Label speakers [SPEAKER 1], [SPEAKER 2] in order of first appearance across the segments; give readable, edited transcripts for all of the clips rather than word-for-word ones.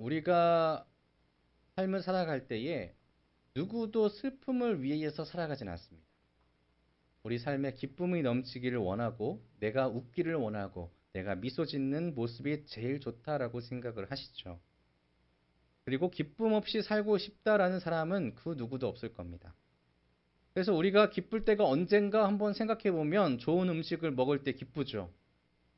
[SPEAKER 1] 우리가 삶을 살아갈 때에 누구도 슬픔을 위해서 살아가진 않습니다. 우리 삶에 기쁨이 넘치기를 원하고 내가 웃기를 원하고 내가 미소 짓는 모습이 제일 좋다라고 생각을 하시죠. 그리고 기쁨 없이 살고 싶다라는 사람은 그 누구도 없을 겁니다. 그래서 우리가 기쁠 때가 언젠가 한번 생각해 보면 좋은 음식을 먹을 때 기쁘죠.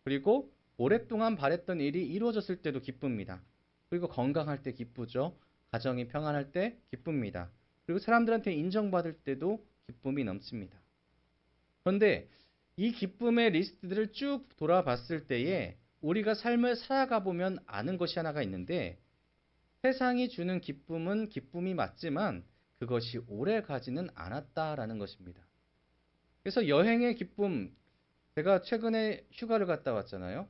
[SPEAKER 1] 그리고 오랫동안 바랬던 일이 이루어졌을 때도 기쁩니다. 그리고 건강할 때 기쁘죠. 가정이 평안할 때 기쁩니다. 그리고 사람들한테 인정받을 때도 기쁨이 넘칩니다. 그런데 이 기쁨의 리스트들을 쭉 돌아봤을 때에 우리가 삶을 살아가 보면 아는 것이 하나가 있는데 세상이 주는 기쁨은 기쁨이 맞지만 그것이 오래 가지는 않았다라는 것입니다. 그래서 여행의 기쁨, 제가 최근에 휴가를 갔다 왔잖아요.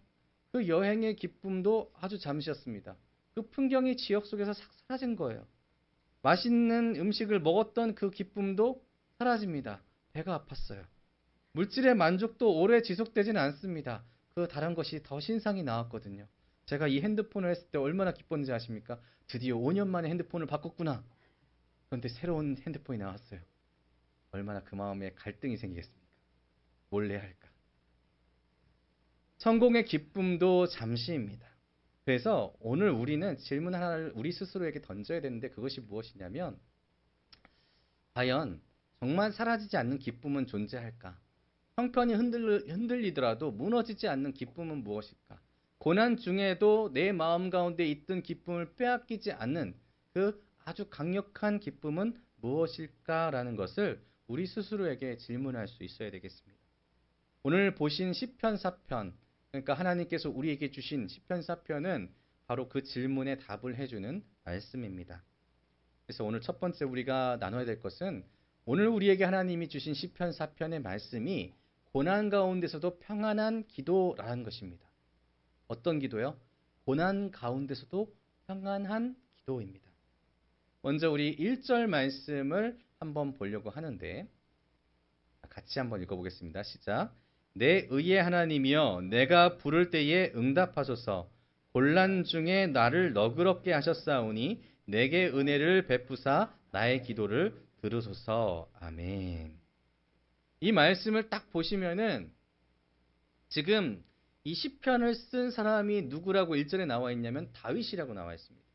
[SPEAKER 1] 그 여행의 기쁨도 아주 잠시였습니다. 그 풍경이 지역 속에서 싹 사라진 거예요. 맛있는 음식을 먹었던 그 기쁨도 사라집니다. 배가 아팠어요. 물질의 만족도 오래 지속되지는 않습니다. 그 다른 것이 더 신상이 나왔거든요. 제가 이 핸드폰을 했을 때 얼마나 기뻤는지 아십니까? 드디어 5년 만에 핸드폰을 바꿨구나. 그런데 새로운 핸드폰이 나왔어요. 얼마나 그 마음에 갈등이 생기겠습니까? 몰래 할까? 성공의 기쁨도 잠시입니다. 그래서 오늘 우리는 질문 하나를 우리 스스로에게 던져야 되는데 그것이 무엇이냐면 과연 정말 사라지지 않는 기쁨은 존재할까? 형편이 흔들리더라도 무너지지 않는 기쁨은 무엇일까? 고난 중에도 내 마음 가운데 있던 기쁨을 빼앗기지 않는 그 아주 강력한 기쁨은 무엇일까라는 것을 우리 스스로에게 질문할 수 있어야 되겠습니다. 오늘 보신 시편 4편, 그러니까 하나님께서 우리에게 주신 시편 4편은 바로 그 질문에 답을 해주는 말씀입니다. 그래서 오늘 첫 번째 우리가 나눠야 될 것은 오늘 우리에게 하나님이 주신 시편 4편의 말씀이 고난 가운데서도 평안한 기도라는 것입니다. 어떤 기도요? 고난 가운데서도 평안한 기도입니다. 먼저 우리 1절 말씀을 한번 보려고 하는데 같이 한번 읽어보겠습니다. 시작. 내 의의 하나님이여 내가 부를 때에 응답하소서. 곤란 중에 나를 너그럽게 하셨사오니 내게 은혜를 베푸사 나의 기도를 들으소서. 아멘. 이 말씀을 딱 보시면은 지금 이 시편을 쓴 사람이 누구라고 1절에 나와 있냐면 다윗이라고 나와 있습니다.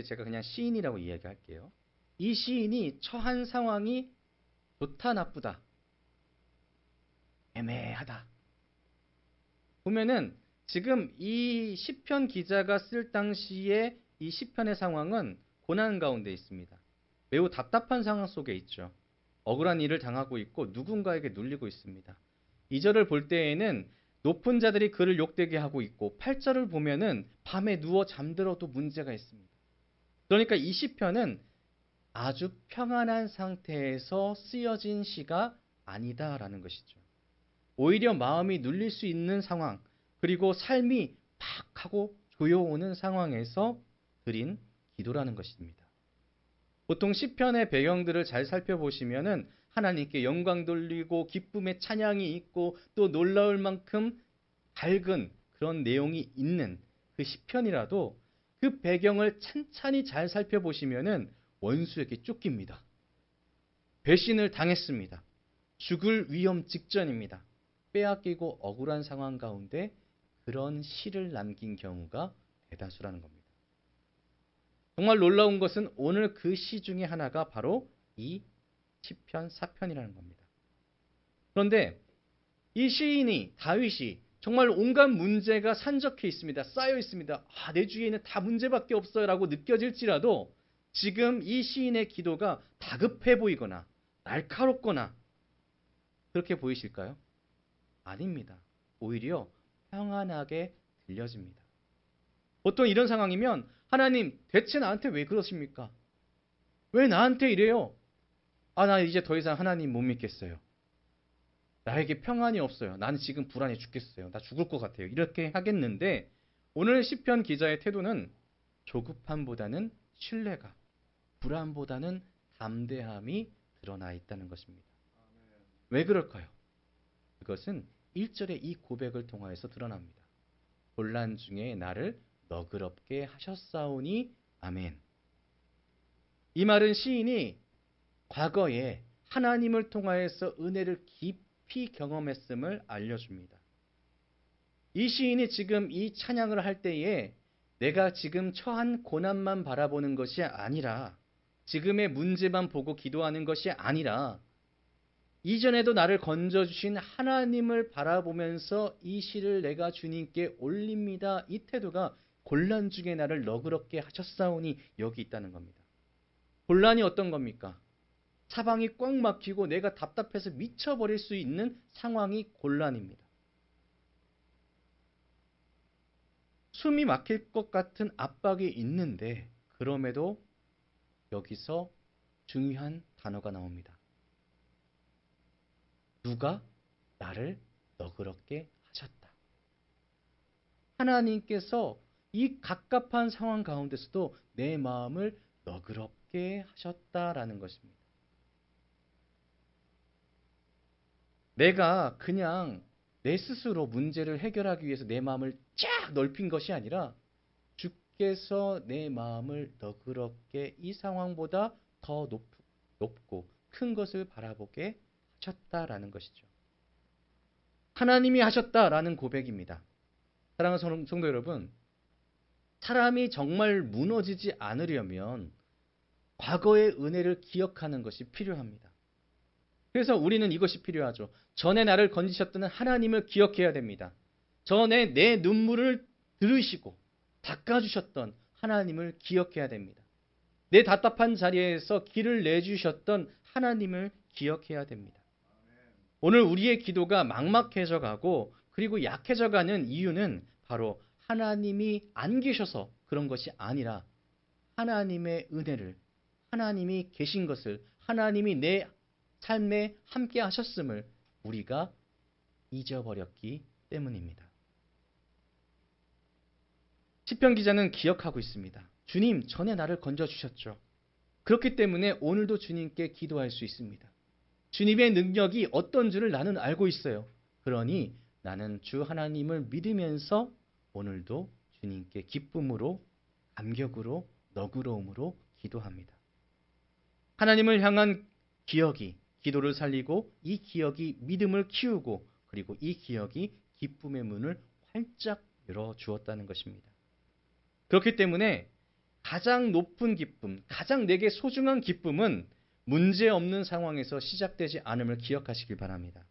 [SPEAKER 1] 제가 그냥 시인이라고 이야기할게요. 이 시인이 처한 상황이 좋다 나쁘다 애매하다 보면은 지금 이 시편 기자가 쓸 당시에 이 시편의 상황은 고난 가운데 있습니다. 매우 답답한 상황 속에 있죠. 억울한 일을 당하고 있고 누군가에게 눌리고 있습니다. 2절을 볼 때에는 높은 자들이 그를 욕되게 하고 있고 8절을 보면은 밤에 누워 잠들어도 문제가 있습니다. 그러니까 이 시편은 아주 평안한 상태에서 쓰여진 시가 아니다라는 것이죠. 오히려 마음이 눌릴 수 있는 상황, 그리고 삶이 팍 하고 조여오는 상황에서 드린 기도라는 것입니다. 보통 시편의 배경들을 잘 살펴보시면은 하나님께 영광 돌리고 기쁨의 찬양이 있고 또 놀라울 만큼 밝은 그런 내용이 있는 그 시편이라도 그 배경을 찬찬히 잘 살펴보시면은 원수에게 쫓깁니다. 배신을 당했습니다. 죽을 위험 직전입니다. 빼앗기고 억울한 상황 가운데 그런 시를 남긴 경우가 대다수라는 겁니다. 정말 놀라운 것은 오늘 그 시 중에 하나가 바로 이 시편 4편이라는 겁니다. 그런데 이 시인이 다윗이 정말 온갖 문제가 산적해 있습니다. 쌓여 있습니다. 내 주위에는 다 문제밖에 없어요 라고 느껴질지라도 지금 이 시인의 기도가 다급해 보이거나 날카롭거나 그렇게 보이실까요? 아닙니다. 오히려 평안하게 들려집니다. 보통 이런 상황이면 하나님 대체 나한테 왜 그러십니까? 왜 나한테 이래요? 나 이제 더 이상 하나님 못 믿겠어요. 나에게 평안이 없어요. 나는 지금 불안해 죽겠어요. 나 죽을 것 같아요. 이렇게 하겠는데 오늘 시편 기자의 태도는 조급함보다는 신뢰가, 불안보다는 담대함이 드러나 있다는 것입니다. 왜 그럴까요? 그것은 1절의 이 고백을 통하여서 드러납니다. 곤란 중에 나를 너그럽게 하셨사오니 아멘. 이 말은 시인이 과거에 하나님을 통하여서 은혜를 깊이 경험했음을 알려줍니다. 이 시인이 지금 이 찬양을 할 때에 내가 지금 처한 고난만 바라보는 것이 아니라, 지금의 문제만 보고 기도하는 것이 아니라, 이전에도 나를 건져주신 하나님을 바라보면서 이 시를 내가 주님께 올립니다. 이 태도가 곤란 중에 나를 너그럽게 하셨사오니 여기 있다는 겁니다. 곤란이 어떤 겁니까? 사방이 꽉 막히고 내가 답답해서 미쳐버릴 수 있는 상황이 곤란입니다. 숨이 막힐 것 같은 압박이 있는데 그럼에도 여기서 중요한 단어가 나옵니다. 누가 나를 너그럽게 하셨다. 하나님께서 이 갑갑한 상황 가운데서도 내 마음을 너그럽게 하셨다라는 것입니다. 내가 그냥 내 스스로 문제를 해결하기 위해서 내 마음을 쫙 넓힌 것이 아니라 주께서 내 마음을 너그럽게 이 상황보다 더 높고 큰 것을 바라보게 하셨다라는 것이죠. 하나님이 하셨다라는 고백입니다. 사랑하는 성도 여러분, 사람이 정말 무너지지 않으려면 과거의 은혜를 기억하는 것이 필요합니다. 그래서 우리는 이것이 필요하죠. 전에 나를 건지셨던 하나님을 기억해야 됩니다. 전에 내 눈물을 들으시고 닦아주셨던 하나님을 기억해야 됩니다. 내 답답한 자리에서 길을 내주셨던 하나님을 기억해야 됩니다. 오늘 우리의 기도가 막막해져 가고 그리고 약해져 가는 이유는 바로 하나님이 안 계셔서 그런 것이 아니라 하나님의 은혜를, 하나님이 계신 것을, 하나님이 내 삶에 함께 하셨음을 우리가 잊어버렸기 때문입니다. 시편 기자는 기억하고 있습니다. 주님, 전에 나를 건져주셨죠. 그렇기 때문에 오늘도 주님께 기도할 수 있습니다. 주님의 능력이 어떤 줄을 나는 알고 있어요. 그러니 나는 주 하나님을 믿으면서 오늘도 주님께 기쁨으로, 감격으로, 너그러움으로 기도합니다. 하나님을 향한 기억이 기도를 살리고 이 기억이 믿음을 키우고 그리고 이 기억이 기쁨의 문을 활짝 열어주었다는 것입니다. 그렇기 때문에 가장 높은 기쁨, 가장 내게 소중한 기쁨은 문제없는 상황에서 시작되지 않음을 기억하시길 바랍니다.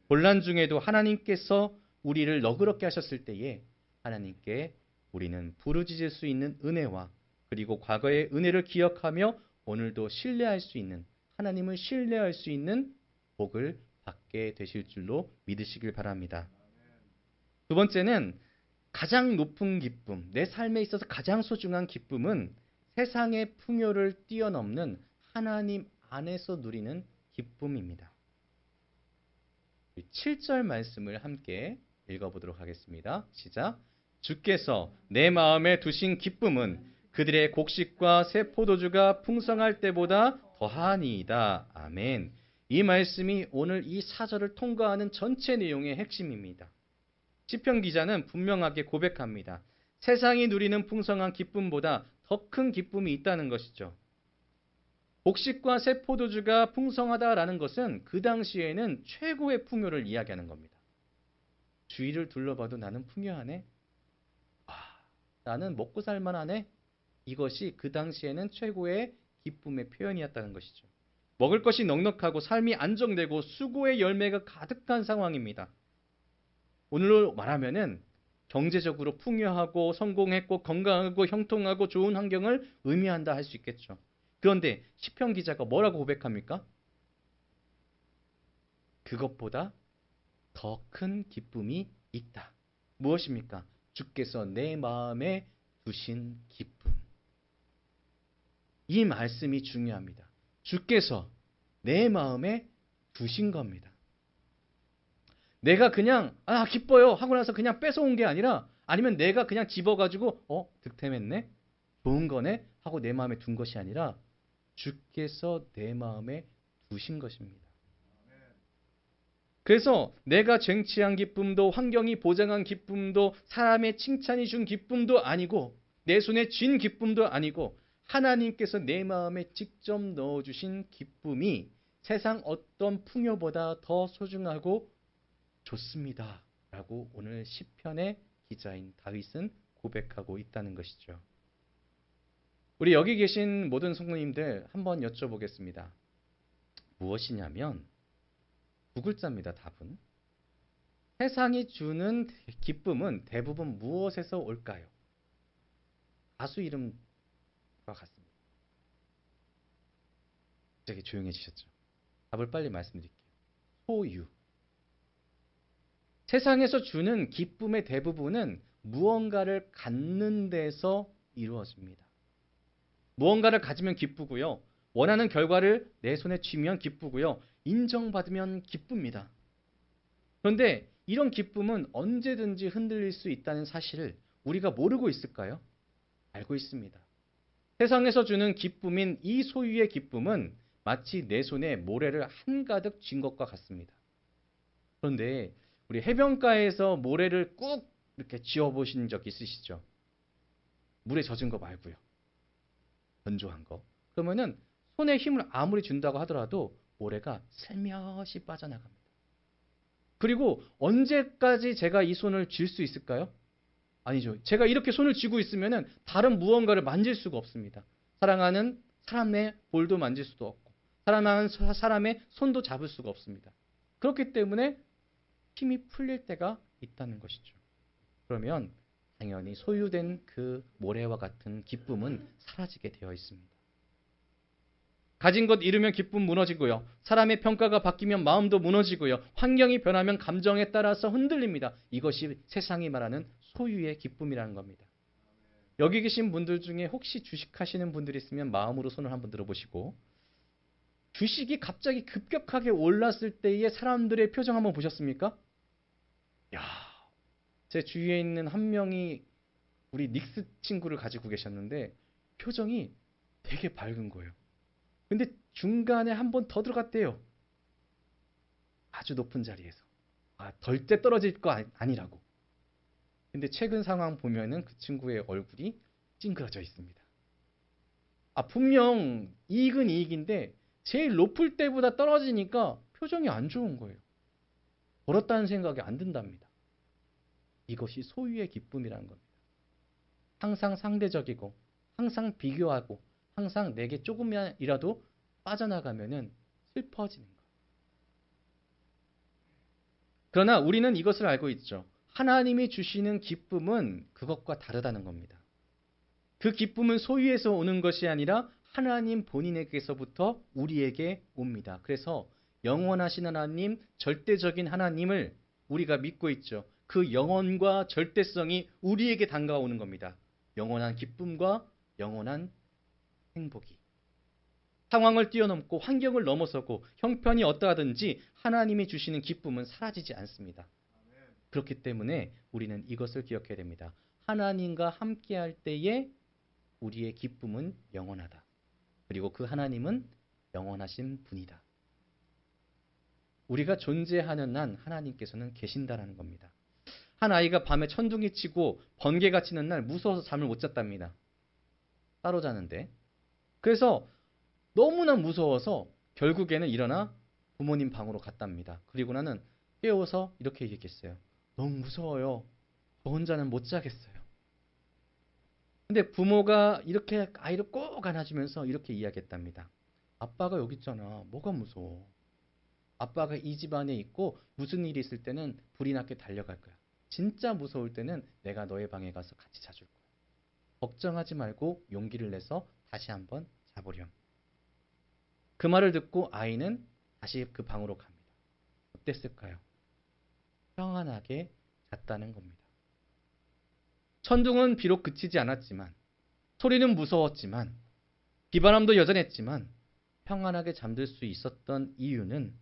[SPEAKER 1] 곤란 중에도 하나님께서 우리를 너그럽게 하셨을 때에 하나님께 우리는 부르짖을 수 있는 은혜와 그리고 과거의 은혜를 기억하며 오늘도 신뢰할 수 있는, 하나님을 신뢰할 수 있는 복을 받게 되실 줄로 믿으시길 바랍니다. 두 번째는 가장 높은 기쁨, 내 삶에 있어서 가장 소중한 기쁨은 세상의 풍요를 뛰어넘는 하나님 안에서 누리는 기쁨입니다. 7절 말씀을 함께 읽어보도록 하겠습니다. 시작. 주께서 내 마음에 두신 기쁨은 그들의 곡식과 새 포도주가 풍성할 때보다 더하니이다. 아멘. 이 말씀이 오늘 이 사절을 통과하는 전체 내용의 핵심입니다. 시편 기자는 분명하게 고백합니다. 세상이 누리는 풍성한 기쁨보다 더 큰 기쁨이 있다는 것이죠. 곡식과 새 포도주가 풍성하다라는 것은 그 당시에는 최고의 풍요를 이야기하는 겁니다. 주위를 둘러봐도 나는 풍요하네? 나는 먹고 살만하네? 이것이 그 당시에는 최고의 기쁨의 표현이었다는 것이죠. 먹을 것이 넉넉하고 삶이 안정되고 수고의 열매가 가득한 상황입니다. 오늘로 말하면은 경제적으로 풍요하고 성공했고 건강하고 형통하고 좋은 환경을 의미한다 할 수 있겠죠. 그런데 시편 기자가 뭐라고 고백합니까? 그것보다 더 큰 기쁨이 있다. 무엇입니까? 주께서 내 마음에 두신 기쁨. 이 말씀이 중요합니다. 주께서 내 마음에 두신 겁니다. 내가 그냥 기뻐요 하고 나서 그냥 뺏어온 게 아니라, 아니면 내가 그냥 집어가지고 득템했네? 좋은 거네? 하고 내 마음에 둔 것이 아니라 주께서 내 마음에 두신 것입니다. 그래서 내가 쟁취한 기쁨도 환경이 보장한 기쁨도 사람의 칭찬이 준 기쁨도 아니고 내 손에 쥔 기쁨도 아니고 하나님께서 내 마음에 직접 넣어주신 기쁨이 세상 어떤 풍요보다 더 소중하고 좋습니다. 라고 오늘 시편의 기자인 다윗은 고백하고 있다는 것이죠. 우리 여기 계신 모든 성도님들 한번 여쭤보겠습니다. 무엇이냐면 두 글자입니다. 답은. 세상이 주는 기쁨은 대부분 무엇에서 올까요? 가수 이름과 같습니다. 갑자기 조용해지셨죠? 답을 빨리 말씀드릴게요. 소유. 세상에서 주는 기쁨의 대부분은 무언가를 갖는 데서 이루어집니다. 무언가를 가지면 기쁘고요. 원하는 결과를 내 손에 쥐면 기쁘고요. 인정받으면 기쁩니다. 그런데 이런 기쁨은 언제든지 흔들릴 수 있다는 사실을 우리가 모르고 있을까요? 알고 있습니다. 세상에서 주는 기쁨인 이 소유의 기쁨은 마치 내 손에 모래를 한가득 쥔 것과 같습니다. 그런데 우리 해변가에서 모래를 꾹 이렇게 쥐어보신 적 있으시죠? 물에 젖은 거 말고요. 건조한 거. 그러면은 손에 힘을 아무리 준다고 하더라도 모래가 살며시 빠져나갑니다. 그리고 언제까지 제가 이 손을 쥘 수 있을까요? 아니죠. 제가 이렇게 손을 쥐고 있으면은 다른 무언가를 만질 수가 없습니다. 사랑하는 사람의 볼도 만질 수도 없고, 사랑하는 사람의 손도 잡을 수가 없습니다. 그렇기 때문에 힘이 풀릴 때가 있다는 것이죠. 그러면 당연히 소유된 그 모래와 같은 기쁨은 사라지게 되어 있습니다. 가진 것 잃으면 기쁨 무너지고요. 사람의 평가가 바뀌면 마음도 무너지고요. 환경이 변하면 감정에 따라서 흔들립니다. 이것이 세상이 말하는 소유의 기쁨이라는 겁니다. 여기 계신 분들 중에 혹시 주식하시는 분들이 있으면 마음으로 손을 한번 들어보시고, 주식이 갑자기 급격하게 올랐을 때의 사람들의 표정 한번 보셨습니까? 야, 제 주위에 있는 한 명이 우리 닉스 친구를 가지고 계셨는데 표정이 되게 밝은 거예요. 근데 중간에 한 번 더 들어갔대요. 아주 높은 자리에서. 절대 떨어질 거 아니라고. 근데 최근 상황 보면은 그 친구의 얼굴이 찡그러져 있습니다. 분명 이익은 이익인데 제일 높을 때보다 떨어지니까 표정이 안 좋은 거예요. 벌었다는 생각이 안 든답니다. 이것이 소유의 기쁨이라는 겁니다. 항상 상대적이고 항상 비교하고 항상 내게 조금이라도 빠져나가면은 슬퍼지는 거예요. 그러나 우리는 이것을 알고 있죠. 하나님이 주시는 기쁨은 그것과 다르다는 겁니다. 그 기쁨은 소유에서 오는 것이 아니라 하나님 본인에게서부터 우리에게 옵니다. 그래서 영원하신 하나님, 절대적인 하나님을 우리가 믿고 있죠. 그 영원과 절대성이 우리에게 다가오는 겁니다. 영원한 기쁨과 영원한 행복이. 상황을 뛰어넘고 환경을 넘어서고 형편이 어떠하든지 하나님이 주시는 기쁨은 사라지지 않습니다. 그렇기 때문에 우리는 이것을 기억해야 됩니다. 하나님과 함께할 때에 우리의 기쁨은 영원하다. 그리고 그 하나님은 영원하신 분이다. 우리가 존재하는 한 하나님께서는 계신다라는 겁니다. 한 아이가 밤에 천둥이 치고 번개가 치는 날 무서워서 잠을 못 잤답니다. 따로 자는데. 그래서 너무나 무서워서 결국에는 일어나 부모님 방으로 갔답니다. 그리고 나는 깨워서 이렇게 얘기했어요. 너무 무서워요. 저 혼자는 못 자겠어요. 근데 부모가 이렇게 아이를 꼭 안아주면서 이렇게 이야기했답니다. 아빠가 여기 있잖아. 뭐가 무서워. 아빠가 이 집 안에 있고 무슨 일이 있을 때는 불이 나게 달려갈 거야. 진짜 무서울 때는 내가 너의 방에 가서 같이 자줄 거야. 걱정하지 말고 용기를 내서 다시 한번 자보렴. 그 말을 듣고 아이는 다시 그 방으로 갑니다. 어땠을까요? 평안하게 잤다는 겁니다. 천둥은 비록 그치지 않았지만, 소리는 무서웠지만, 비바람도 여전했지만 평안하게 잠들 수 있었던 이유는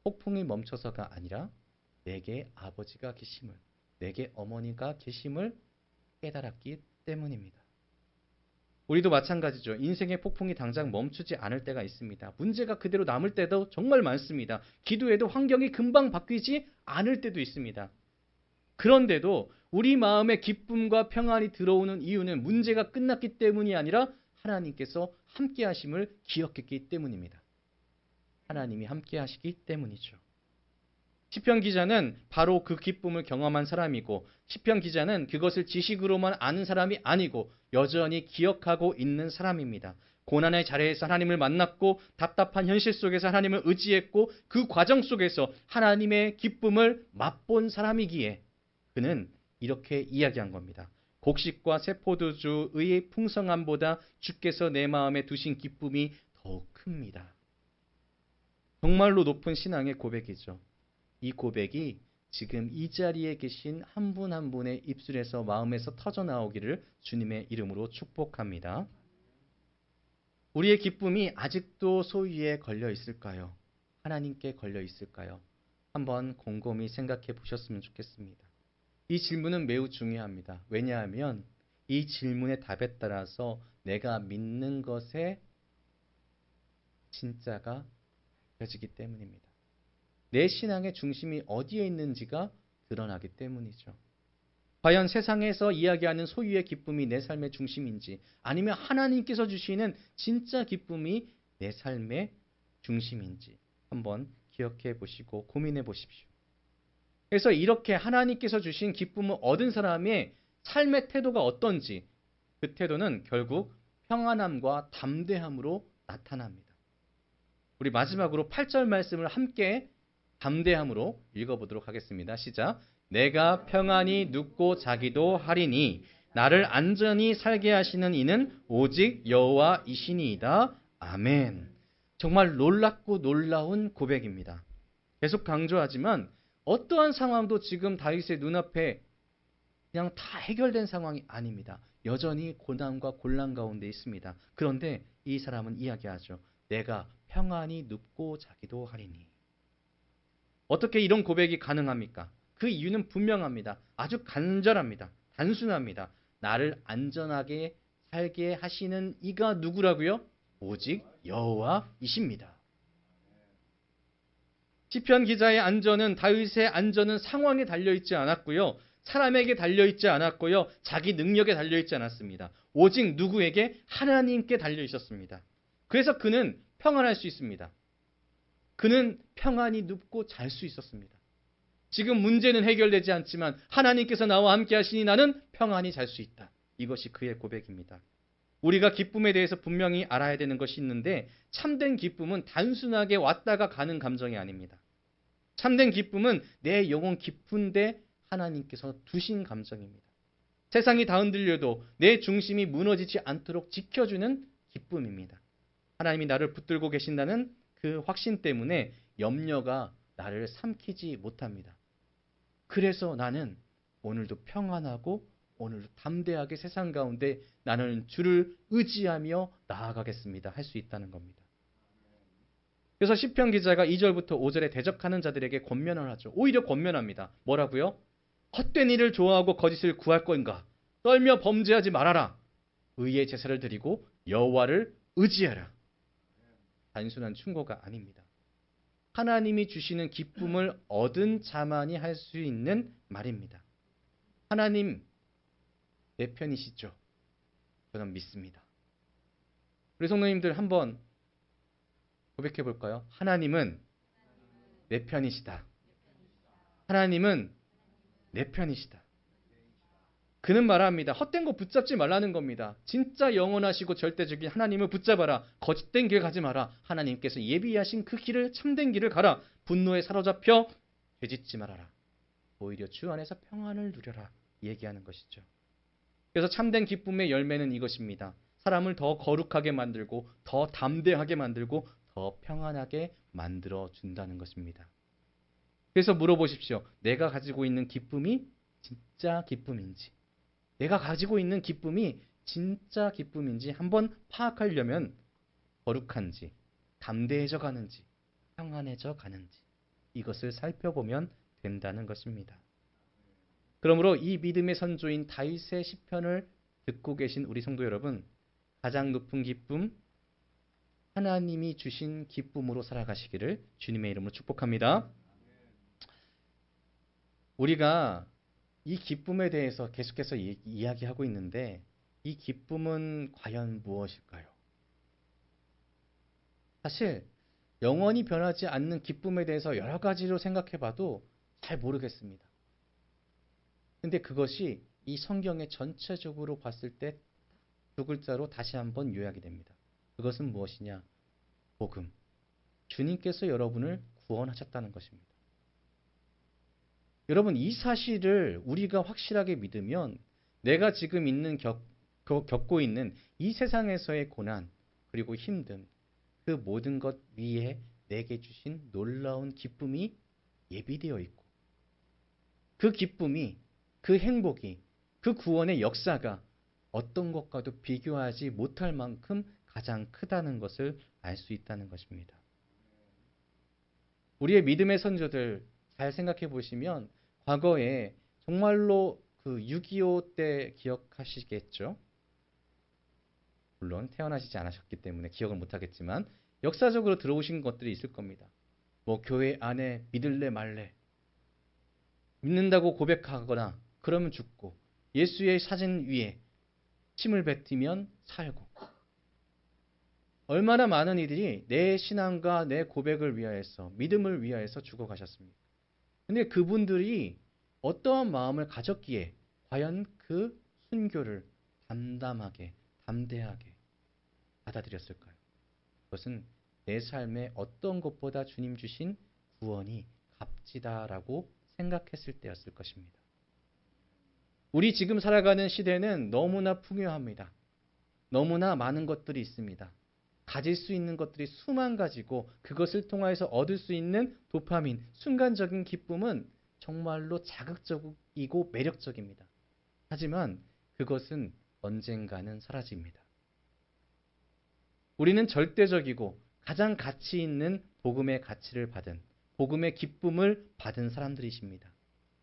[SPEAKER 1] 폭풍이 멈춰서가 아니라 내게 아버지가 계심을, 내게 어머니가 계심을 깨달았기 때문입니다. 우리도 마찬가지죠. 인생의 폭풍이 당장 멈추지 않을 때가 있습니다. 문제가 그대로 남을 때도 정말 많습니다. 기도해도 환경이 금방 바뀌지 않을 때도 있습니다. 그런데도 우리 마음에 기쁨과 평안이 들어오는 이유는 문제가 끝났기 때문이 아니라 하나님께서 함께 하심을 기억했기 때문입니다. 하나님이 함께 하시기 때문이죠. 시편 기자는 바로 그 기쁨을 경험한 사람이고, 시편 기자는 그것을 지식으로만 아는 사람이 아니고 여전히 기억하고 있는 사람입니다. 고난의 자리에서 하나님을 만났고 답답한 현실 속에서 하나님을 의지했고 그 과정 속에서 하나님의 기쁨을 맛본 사람이기에 그는 이렇게 이야기한 겁니다. 곡식과 새 포도주의 풍성함보다 주께서 내 마음에 두신 기쁨이 더욱 큽니다. 정말로 높은 신앙의 고백이죠. 이 고백이 지금 이 자리에 계신 한 분 한 분의 입술에서 마음에서 터져 나오기를 주님의 이름으로 축복합니다. 우리의 기쁨이 아직도 소유에 걸려 있을까요? 하나님께 걸려 있을까요? 한번 곰곰이 생각해 보셨으면 좋겠습니다. 이 질문은 매우 중요합니다. 왜냐하면 이 질문의 답에 따라서 내가 믿는 것의 진짜가 밝혀지기 때문입니다. 내 신앙의 중심이 어디에 있는지가 드러나기 때문이죠. 과연 세상에서 이야기하는 소유의 기쁨이 내 삶의 중심인지, 아니면 하나님께서 주시는 진짜 기쁨이 내 삶의 중심인지 한번 기억해 보시고 고민해 보십시오. 그래서 이렇게 하나님께서 주신 기쁨을 얻은 사람의 삶의 태도가 어떤지, 그 태도는 결국 평안함과 담대함으로 나타납니다. 우리 마지막으로 8절 말씀을 함께 담대함으로 읽어보도록 하겠습니다. 시작. 내가 평안히 눕고 자기도 하리니 나를 안전히 살게 하시는 이는 오직 여호와이시니이다. 아멘. 정말 놀랍고 놀라운 고백입니다. 계속 강조하지만 어떠한 상황도 지금 다윗의 눈앞에 그냥 다 해결된 상황이 아닙니다. 여전히 고난과 곤란 가운데 있습니다. 그런데 이 사람은 이야기하죠. 내가 평안히 눕고 자기도 하리니. 어떻게 이런 고백이 가능합니까? 그 이유는 분명합니다. 아주 간절합니다. 단순합니다. 나를 안전하게 살게 하시는 이가 누구라고요? 오직 여호와이십니다. 시편 기자의 안전은, 다윗의 안전은 상황에 달려있지 않았고요. 사람에게 달려있지 않았고요. 자기 능력에 달려있지 않았습니다. 오직 누구에게? 하나님께 달려있었습니다. 그래서 그는 평안할 수 있습니다. 그는 평안히 눕고 잘 수 있었습니다. 지금 문제는 해결되지 않지만 하나님께서 나와 함께 하시니 나는 평안히 잘 수 있다. 이것이 그의 고백입니다. 우리가 기쁨에 대해서 분명히 알아야 되는 것이 있는데, 참된 기쁨은 단순하게 왔다가 가는 감정이 아닙니다. 참된 기쁨은 내 영혼 깊은데 하나님께서 두신 감정입니다. 세상이 다 흔들려도 내 중심이 무너지지 않도록 지켜주는 기쁨입니다. 하나님이 나를 붙들고 계신다는 그 확신 때문에 염려가 나를 삼키지 못합니다. 그래서 나는 오늘도 평안하고 오늘도 담대하게 세상 가운데 나는 주를 의지하며 나아가겠습니다. 할 수 있다는 겁니다. 그래서 시편 기자가 2절부터 5절에 대적하는 자들에게 권면을 하죠. 오히려 권면합니다. 뭐라고요? 헛된 일을 좋아하고 거짓을 구할 건가? 떨며 범죄하지 말아라. 의의 제사를 드리고 여호와를 의지하라. 단순한 충고가 아닙니다. 하나님이 주시는 기쁨을 얻은 자만이 할 수 있는 말입니다. 하나님 내 편이시죠? 저는 믿습니다. 우리 성도님들 한번 고백해 볼까요? 하나님은 내 편이시다. 하나님은 내 편이시다. 그는 말합니다. 헛된 거 붙잡지 말라는 겁니다. 진짜 영원하시고 절대적인 하나님을 붙잡아라. 거짓된 길 가지 마라. 하나님께서 예비하신 그 길을, 참된 길을 가라. 분노에 사로잡혀 되짓지 말아라. 오히려 주 안에서 평안을 누려라. 얘기하는 것이죠. 그래서 참된 기쁨의 열매는 이것입니다. 사람을 더 거룩하게 만들고 더 담대하게 만들고 더 평안하게 만들어 준다는 것입니다. 그래서 물어보십시오. 내가 가지고 있는 기쁨이 진짜 기쁨인지, 내가 가지고 있는 기쁨이 진짜 기쁨인지 한번 파악하려면 거룩한지, 담대해져 가는지, 평안해져 가는지 이것을 살펴보면 된다는 것입니다. 그러므로 이 믿음의 선조인 다윗의 시편을 듣고 계신 우리 성도 여러분, 가장 높은 기쁨, 하나님이 주신 기쁨으로 살아가시기를 주님의 이름으로 축복합니다. 우리가 이 기쁨에 대해서 계속해서 이야기하고 있는데 이 기쁨은 과연 무엇일까요? 사실 영원히 변하지 않는 기쁨에 대해서 여러 가지로 생각해봐도 잘 모르겠습니다. 근데 그것이 이 성경에 전체적으로 봤을 때 두 글자로 다시 한번 요약이 됩니다. 그것은 무엇이냐? 복음. 주님께서 여러분을 구원하셨다는 것입니다. 여러분, 이 사실을 우리가 확실하게 믿으면 내가 지금 겪고 있는 이 세상에서의 고난 그리고 힘듦 그 모든 것 위에 내게 주신 놀라운 기쁨이 예비되어 있고 그 기쁨이, 그 행복이, 그 구원의 역사가 어떤 것과도 비교하지 못할 만큼 가장 크다는 것을 알 수 있다는 것입니다. 우리의 믿음의 선조들 잘 생각해 보시면 과거에 정말로 그 6.25 때 기억하시겠죠? 물론 태어나시지 않으셨기 때문에 기억을 못하겠지만 역사적으로 들어오신 것들이 있을 겁니다. 뭐 교회 안에 믿을래 말래 믿는다고 고백하거나 그러면 죽고 예수의 사진 위에 침을 뱉으면 살고 얼마나 많은 이들이 내 신앙과 내 고백을 위하여서 믿음을 위하여서 죽어가셨습니까? 근데 그분들이 어떠한 마음을 가졌기에 과연 그 순교를 담담하게 담대하게 받아들였을까요? 그것은 내 삶의 어떤 것보다 주님 주신 구원이 값지다라고 생각했을 때였을 것입니다. 우리 지금 살아가는 시대는 너무나 풍요합니다. 너무나 많은 것들이 있습니다. 가질 수 있는 것들이 수만 가지고 그것을 통해서 얻을 수 있는 도파민, 순간적인 기쁨은 정말로 자극적이고 매력적입니다. 하지만 그것은 언젠가는 사라집니다. 우리는 절대적이고 가장 가치 있는 복음의 가치를 받은 복음의 기쁨을 받은 사람들이십니다.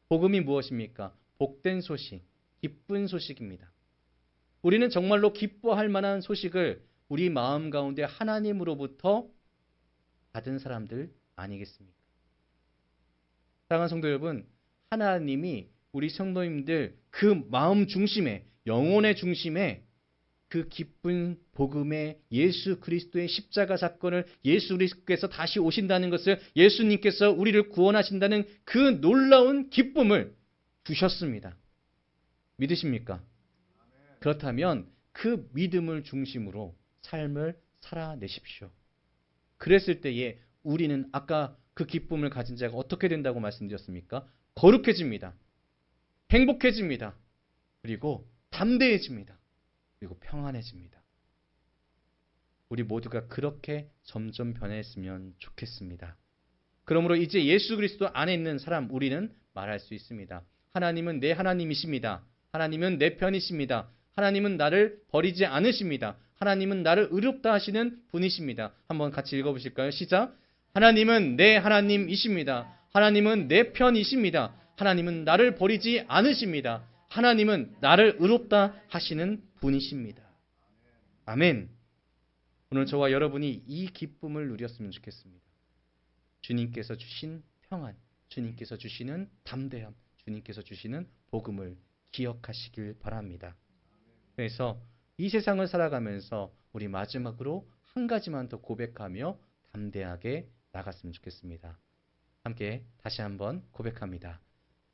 [SPEAKER 1] 복음이 무엇입니까? 복된 소식, 기쁜 소식입니다. 우리는 정말로 기뻐할 만한 소식을 우리 마음 가운데 하나님으로부터 받은 사람들 아니겠습니까? 사랑하는 성도 여러분, 하나님이 우리 성도님들 그 마음 중심에, 영혼의 중심에 그 기쁜 복음의 예수 그리스도의 십자가 사건을 예수 그리스도께서 다시 오신다는 것을 예수님께서 우리를 구원하신다는 그 놀라운 기쁨을 주셨습니다. 믿으십니까? 그렇다면 그 믿음을 중심으로 삶을 살아내십시오. 그랬을 때에 우리는 아까 그 기쁨을 가진 자가 어떻게 된다고 말씀드렸습니까? 거룩해집니다. 행복해집니다. 그리고 담대해집니다. 그리고 평안해집니다. 우리 모두가 그렇게 점점 변했으면 좋겠습니다. 그러므로 이제 예수 그리스도 안에 있는 사람 우리는 말할 수 있습니다. 하나님은 내 하나님이십니다. 하나님은 내 편이십니다. 하나님은 나를 버리지 않으십니다. 하나님은 나를 의롭다 하시는 분이십니다. 한번 같이 읽어보실까요? 시작. 하나님은 내 하나님이십니다. 하나님은 내 편이십니다. 하나님은 나를 버리지 않으십니다. 하나님은 나를 의롭다 하시는 분이십니다. 아멘. 오늘 저와 여러분이 이 기쁨을 누렸으면 좋겠습니다. 주님께서 주신 평안, 주님께서 주시는 담대함, 주님께서 주시는 복음을 기억하시길 바랍니다. 그래서 이 세상을 살아가면서 우리 마지막으로 한 가지만 더 고백하며 담대하게 나갔으면 좋겠습니다. 함께 다시 한번 고백합니다.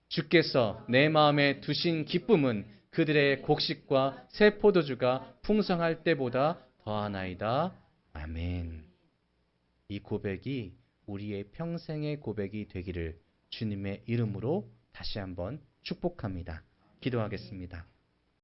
[SPEAKER 1] 주께서 내 마음에 두신 기쁨은 그들의 곡식과 새 포도주가 풍성할 때보다 더하나이다. 아멘. 이 고백이 우리의 평생의 고백이 되기를 주님의 이름으로 다시 한번 축복합니다. 기도하겠습니다.